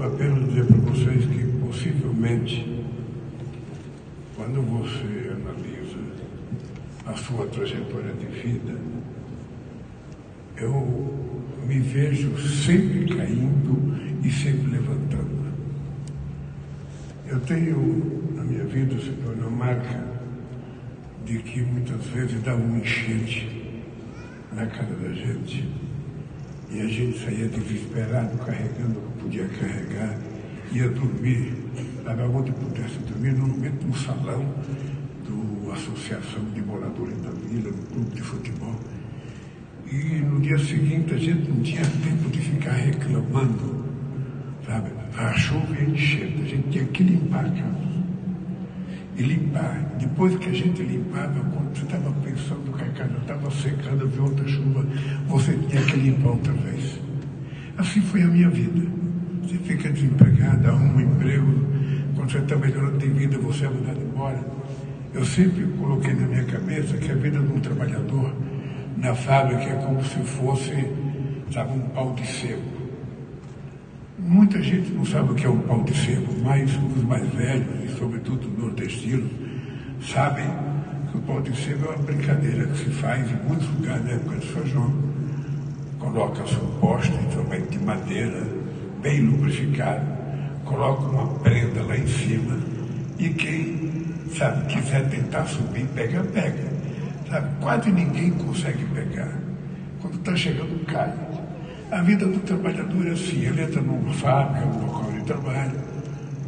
quero apenas dizer para vocês que, possivelmente, quando você analisa a sua trajetória de vida, eu me vejo sempre caindo e sempre levantando. Eu tenho, na minha vida, Senhor, uma marca de que muitas vezes dá um enchente na cara da gente e a gente saía desesperado, carregando o que podia carregar, ia dormir, sabe, onde pudesse dormir, normalmente no salão da Associação de Moradores da Vila, no clube de futebol. E no dia seguinte a gente não tinha tempo de ficar reclamando, sabe? A chuva ia enchendo, a gente tinha que limpar a casa. E limpar. Depois que a gente limpava, quando você estava pensando que a casa estava secando, viu outra chuva, você tinha que limpar outra vez. Assim foi a minha vida. Você fica desempregado, arruma um emprego, quando você está melhorando de vida, você é mandado embora. Eu sempre coloquei na minha cabeça que a vida de um trabalhador na fábrica é como se fosse, sabe, um pau de sebo. Muita gente não sabe o que é um pau de sebo, mas os mais velhos, e sobretudo os nordestinos, sabem que o pau de sebo é uma brincadeira que se faz em muitos lugares na época de São João. Coloca-se um poste, somente de madeira, bem lubrificado, coloca uma prenda lá em cima e quem, sabe, quiser tentar subir, pega. Sabe, quase ninguém consegue pegar. Quando está chegando, cai. A vida do trabalhador é assim, ele entra numa fábrica, num local de trabalho,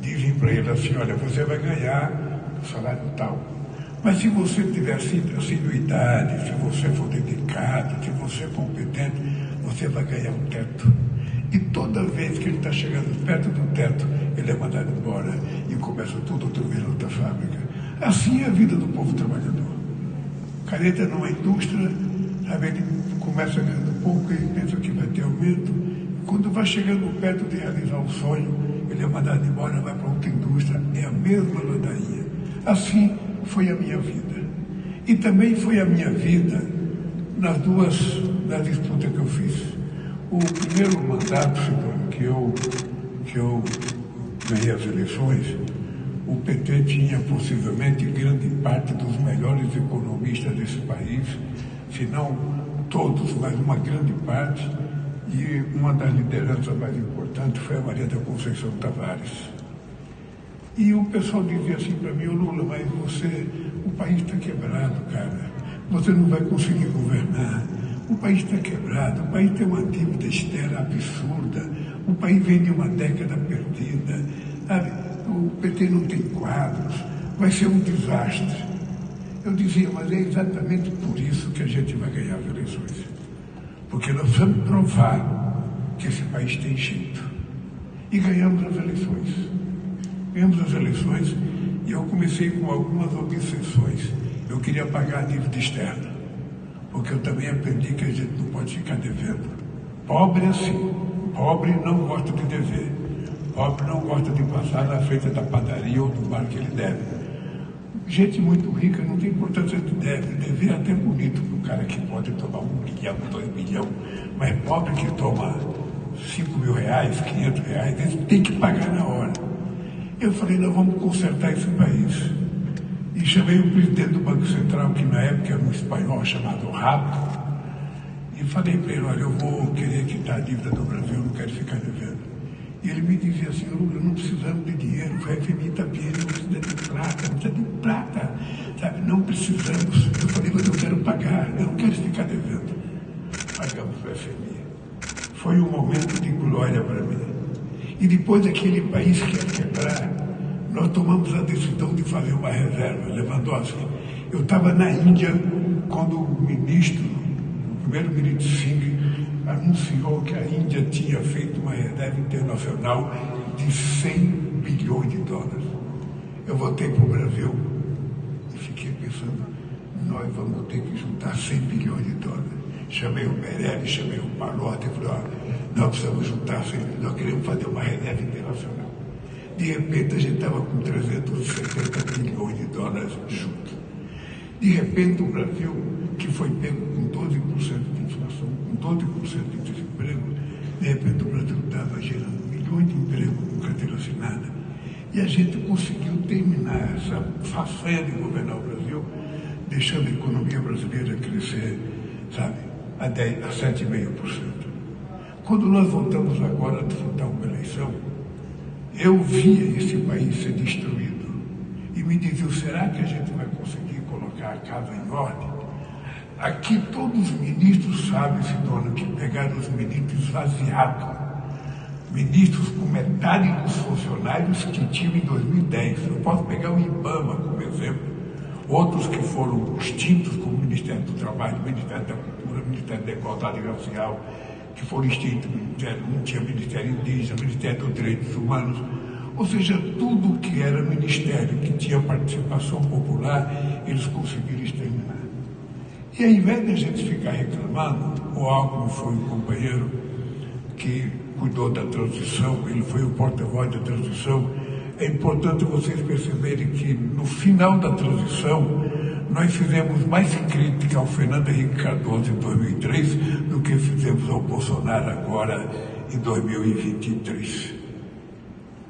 dizem para ele assim, olha, você vai ganhar o salário tal. Mas se você tiver assiduidade, se você for dedicado, se você é competente, você vai ganhar um teto. E toda vez que ele está chegando perto do teto, ele é mandado embora e começa tudo outra vez na outra fábrica. Assim é a vida do povo trabalhador. O cara entra numa indústria, sabe, ele começa ganhando pouco, ele pensa que vai ter aumento. Quando vai chegando perto de realizar um sonho, ele é mandado embora, vai para outra indústria. É a mesma ladainha. Assim foi a minha vida. E também foi a minha vida nas disputas que eu fiz. O primeiro mandato, que eu ganhei as eleições, o PT tinha possivelmente grande parte dos melhores economistas desse país, se não todos, mas uma grande parte, e uma das lideranças mais importantes foi a Maria da Conceição Tavares. E o pessoal dizia assim para mim, Lula, mas o país está quebrado, cara, você não vai conseguir governar, o país está quebrado, o país tem uma dívida externa absurda, o país vem de uma década perdida, sabe? O PT não tem quadros, vai ser um desastre. Eu dizia, mas é exatamente por isso que a gente vai ganhar as eleições. Porque nós precisamos provar que esse país tem jeito. E ganhamos as eleições. Ganhamos as eleições e eu comecei com algumas obsessões. Eu queria pagar a dívida externa, porque eu também aprendi que a gente não pode ficar devendo. Pobre é assim, pobre não gosta de dever. Pobre não gosta de passar na frente da padaria ou do bar que ele deve. Gente muito rica não tem importância de deve. Dever é até bonito para o cara que pode tomar 1 milhão, 2 milhões, mas pobre que toma 5 mil reais, 500 reais, ele tem que pagar na hora. Eu falei, nós vamos consertar esse país. E chamei o presidente do Banco Central, que na época era um espanhol chamado Rato, e falei para ele, olha, eu vou querer quitar a dívida do Brasil, eu não quero ficar devendo. E ele me dizia assim, Lula, não precisamos de dinheiro, o FMI está pedindo, não precisa de prata, sabe, não precisamos. Eu falei, mas eu quero pagar, eu não quero ficar devendo. Pagamos o FMI. Foi um momento de glória para mim. E depois daquele país que ia quebrar, nós tomamos a decisão de fazer uma reserva, Lewandowski. Eu estava na Índia quando o primeiro-ministro Singh, anunciou que a Índia tinha feito uma reserva internacional de 100 bilhões de dólares. Eu voltei para o Brasil e fiquei pensando, nós vamos ter que juntar 100 bilhões de dólares. Chamei o Meirelles, chamei o Palotti e falei, nós precisamos juntar 100 bilhões, nós queremos fazer uma reserva internacional. De repente a gente estava com 370 bilhões de dólares juntos. De repente, o Brasil, que foi pego com 12% de inflação, com 12% de desemprego, de repente o Brasil estava gerando milhões de empregos com carteira assinada. E a gente conseguiu terminar essa façanha de governar o Brasil, deixando a economia brasileira crescer, sabe, a 7,5%. Quando nós voltamos agora a disputar uma eleição, eu via esse país ser destruído e me dizia, será que a gente vai conseguir colocar a casa em ordem? Aqui todos os ministros sabem, Sidônia, que pegaram os ministros esvaziados, ministros com metade dos funcionários que tinham em 2010. Eu posso pegar o IBAMA como exemplo, outros que foram extintos, como o Ministério do Trabalho, o Ministério da Cultura, o Ministério da Igualdade Racial, que foram extintos, não tinha Ministério Indígena, Ministério dos Direitos Humanos, ou seja, tudo que era ministério, que tinha participação popular, eles conseguiram exterminar. E ao invés de a gente ficar reclamando, o Alckmin foi um companheiro que cuidou da transição, ele foi o porta-voz da transição. É importante vocês perceberem que no final da transição, nós fizemos mais crítica ao Fernando Henrique Cardoso em 2003 do que fizemos ao Bolsonaro agora em 2023.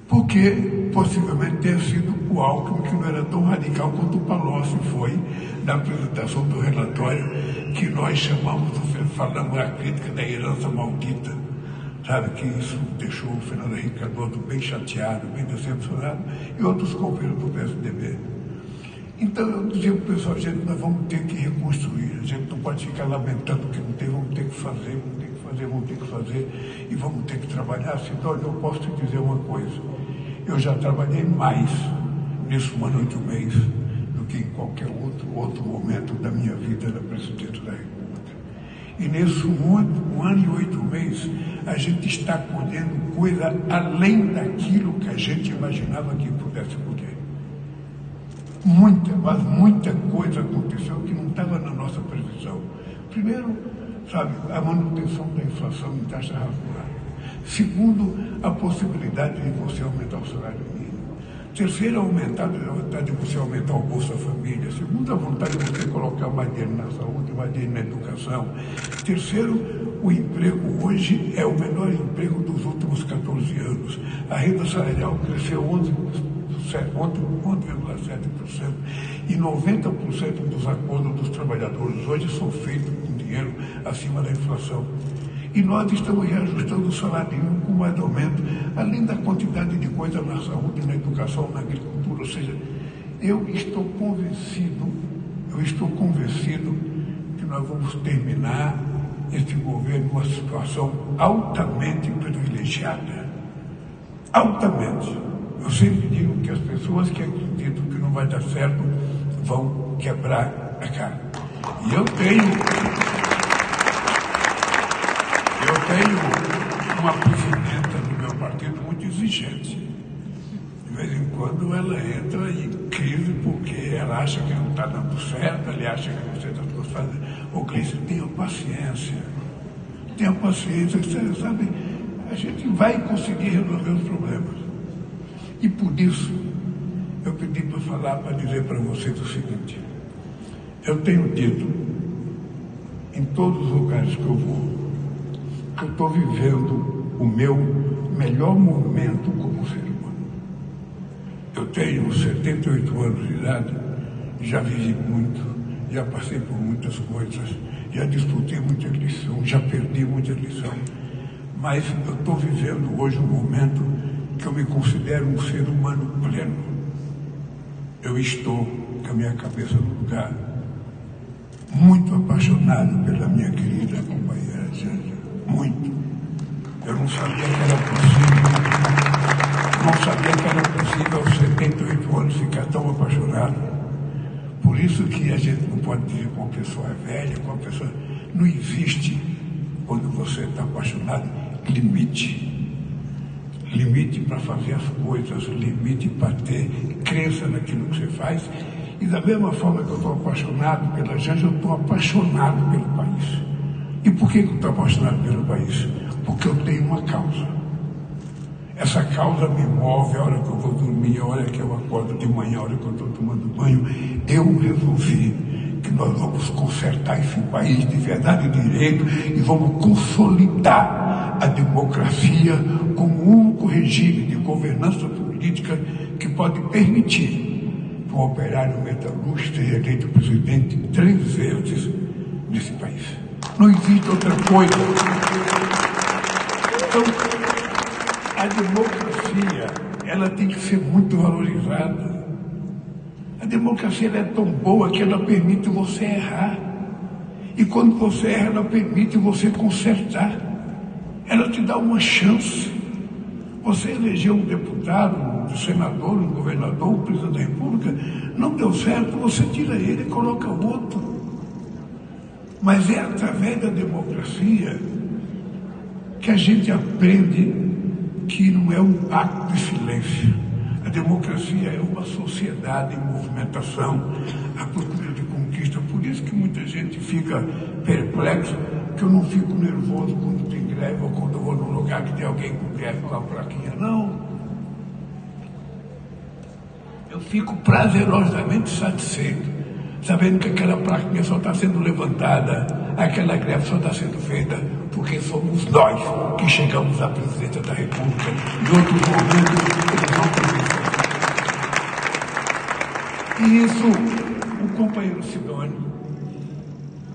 Porque possivelmente tenha sido o Alckmin que não era tão radical quanto o Palocci foi na apresentação do relatório que nós falamos a crítica da herança maldita. Sabe que isso deixou o Fernando Henrique Cardoso bem chateado, bem decepcionado, e outros companheiros do PSDB. Então eu dizia para o pessoal, gente, nós vamos ter que reconstruir, a gente não pode ficar lamentando o que não tem, vamos ter que fazer, e vamos ter que trabalhar. Então eu posso te dizer uma coisa, eu já trabalhei mais nesse 1 ano e 8 meses do que em qualquer outro momento da minha vida na presidência da República. E nesse 1 ano e 8 meses, a gente está colhendo coisa além daquilo que a gente imaginava que pudesse colher. Muita coisa aconteceu que não estava na nossa previsão. Primeiro, sabe, a manutenção da inflação em taxa razoável. Segundo, a possibilidade de você aumentar o salário mínimo. Terceiro, a vontade de você aumentar o Bolsa Família. Segundo, a vontade de você colocar mais dinheiro na saúde, mais dinheiro na educação. Terceiro, o emprego hoje é o menor emprego dos últimos 14 anos. A renda salarial cresceu 11,7%. E 90% dos acordos dos trabalhadores hoje são feitos com dinheiro acima da inflação. E nós estamos reajustando o salário mínimo com mais aumento, além da quantidade de coisa na saúde, na educação, na agricultura. Ou seja, eu estou convencido que nós vamos terminar este governo numa situação altamente privilegiada. Altamente. Eu sempre digo que as pessoas que acreditam que não vai dar certo vão quebrar a cara. E eu tenho uma presidenta do meu partido muito exigente. De vez em quando ela entra em crise porque ela acha que não está dando certo, ela acha que você está fazendo. Ô Cris, tenha paciência. Tenha paciência, sabe? A gente vai conseguir resolver os problemas. E por isso, eu pedi para dizer para vocês o seguinte. Eu tenho dito, em todos os lugares que eu vou, que eu estou vivendo o meu melhor momento como ser humano. Eu tenho 78 anos de idade, já vivi muito, já passei por muitas coisas, já disputei muita lição, já perdi muita lição, mas eu estou vivendo hoje um momento que eu me considero um ser humano pleno. Eu estou com a minha cabeça no lugar, muito apaixonado pela minha querida companheira Janja. Muito. Eu não sabia que era possível aos 78 anos ficar tão apaixonado. Por isso que a gente não pode dizer que uma pessoa é velha, que uma pessoa... Não existe, quando você está apaixonado, limite. Limite para fazer as coisas, limite para ter crença naquilo que você faz. E da mesma forma que eu estou apaixonado pela Janja, eu estou apaixonado pelo país. E por que eu estou apaixonado pelo país? Porque eu tenho uma causa. Essa causa me move a hora que eu vou dormir, a hora que eu acordo de manhã, a hora que eu estou tomando banho. Eu resolvi nós vamos consertar esse país de verdade e direito e vamos consolidar a democracia como o único regime de governança política que pode permitir que um operário metalúrgico seja eleito presidente 3 vezes nesse país. Não existe outra coisa. Então, a democracia, ela tem que ser muito valorizada. A democracia ela é tão boa que ela permite você errar. E quando você erra, ela permite você consertar. Ela te dá uma chance. Você elegeu um deputado, um senador, um governador, um presidente da República, não deu certo, você tira ele e coloca outro. Mas é através da democracia que a gente aprende que não é um ato de silêncio. A democracia é uma sociedade em movimentação, à procura de conquista. Por isso que muita gente fica perplexo, que eu não fico nervoso quando tem greve ou quando eu vou num lugar que tem alguém com greve com a plaquinha. Não. Eu fico prazerosamente satisfeito, sabendo que aquela plaquinha só está sendo levantada, aquela greve só está sendo feita porque somos nós que chegamos à presidência da República. Em outros momentos, eles não precisam. E isso, o companheiro Sidônio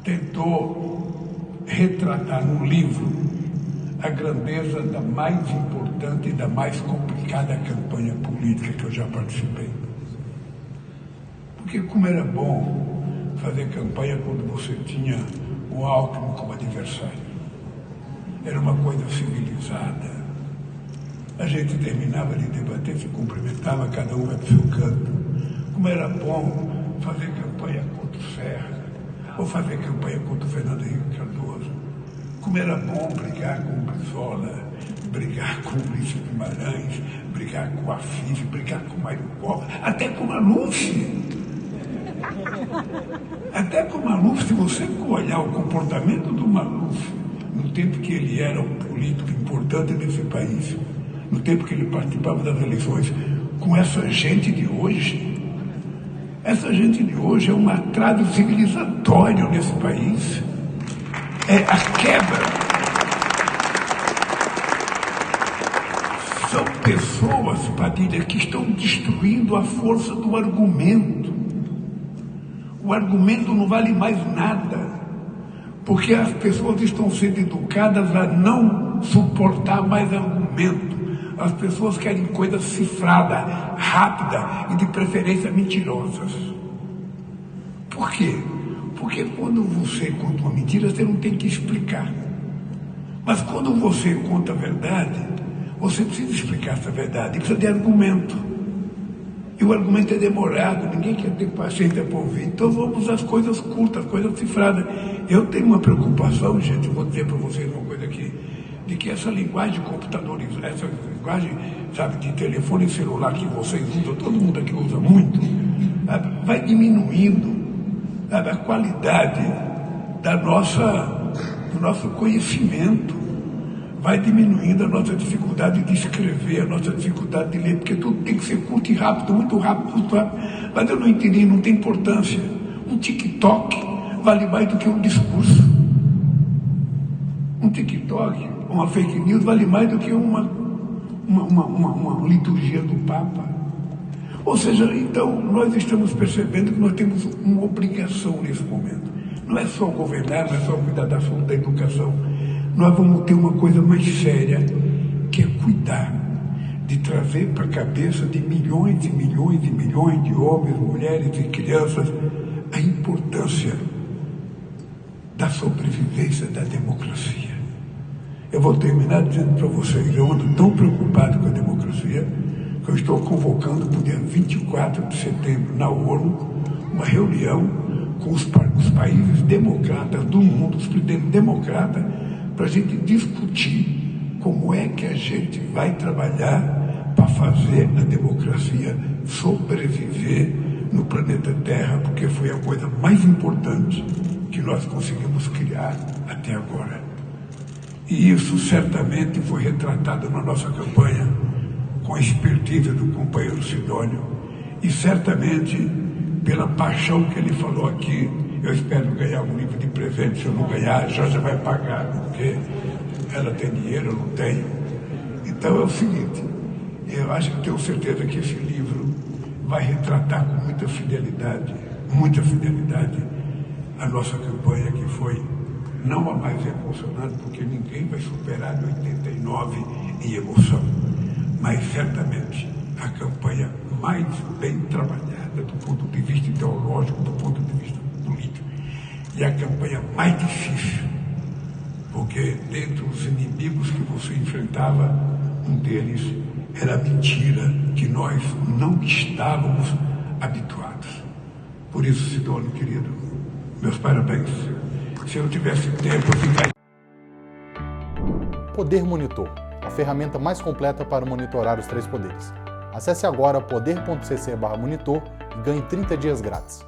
tentou retratar no livro a grandeza da mais importante e da mais complicada campanha política que eu já participei. Porque como era bom fazer campanha quando você tinha o Alckmin como adversário. Era uma coisa civilizada. A gente terminava de debater, se cumprimentava, cada um vai para o seu canto. Como era bom fazer campanha contra o Serra, ou fazer campanha contra o Fernando Henrique Cardoso. Como era bom brigar com o Brizola, brigar com o Ulisses Guimarães, brigar com o Afif, brigar com o Mário Covas, até com o Maluf. Até com o Maluf, se você olhar o comportamento do Maluf, no tempo que ele era um político importante nesse país, no tempo que ele participava das eleições, com essa gente de hoje, essa gente de hoje é um atraso civilizatório nesse país. É a quebra. São pessoas, Padilha, que estão destruindo a força do argumento. O argumento não vale mais nada, porque as pessoas estão sendo educadas a não suportar mais argumento. As pessoas querem coisas cifradas, rápidas e de preferência mentirosas. Por quê? Porque quando você conta uma mentira, você não tem que explicar. Mas quando você conta a verdade, você precisa explicar essa verdade, precisa de argumento. E o argumento é demorado, ninguém quer ter paciência para ouvir. Então vamos às coisas curtas, coisas cifradas. Eu tenho uma preocupação, gente, eu vou dizer para vocês uma coisa aqui, de que essa linguagem computadorizada, essa linguagem, sabe, de telefone celular que vocês usam, todo mundo aqui usa muito, sabe, vai diminuindo, sabe, a qualidade do nosso conhecimento, vai diminuindo a nossa dificuldade de escrever, a nossa dificuldade de ler, porque tudo tem que ser curto e rápido, muito rápido, muito rápido. Mas eu não entendi, não tem importância. Um TikTok vale mais do que um discurso. Um TikTok, uma fake news, vale mais do que uma liturgia do Papa. Ou seja, então, nós estamos percebendo que nós temos uma obrigação nesse momento. Não é só governar, não é só cuidar da saúde, da educação. Nós vamos ter uma coisa mais séria, que é cuidar de trazer para a cabeça de milhões e milhões e milhões de homens, mulheres e crianças a importância da sobrevivência da democracia. Eu vou terminar dizendo para vocês, eu ando tão preocupado com a democracia, que eu estou convocando para o dia 24 de setembro, na ONU, uma reunião com os países democratas do mundo, os presidentes democratas, para a gente discutir como é que a gente vai trabalhar para fazer a democracia sobreviver no planeta Terra, porque foi a coisa mais importante que nós conseguimos criar até agora. E isso certamente foi retratado na nossa campanha com a expertise do companheiro Sidônio e certamente pela paixão que ele falou aqui Eu espero ganhar um livro de presente. Se eu não ganhar, a Jorge vai pagar, porque ela tem dinheiro, eu não tenho. Então é o seguinte, eu acho que tenho certeza que esse livro vai retratar com muita fidelidade, a nossa campanha, que foi não a mais emocionante, porque ninguém vai superar de 89 em emoção, mas certamente a campanha mais bem trabalhada do ponto de vista ideológico, do ponto de vista político, e a campanha mais difícil, porque dentre os inimigos que você enfrentava, um deles era a mentira que nós não estávamos habituados. Por isso, Sidônio, querido, meus parabéns. Se eu tivesse tempo, eu ficaria... Poder Monitor, a ferramenta mais completa para monitorar os 3 poderes. Acesse agora poder.cc/monitor e ganhe 30 dias grátis.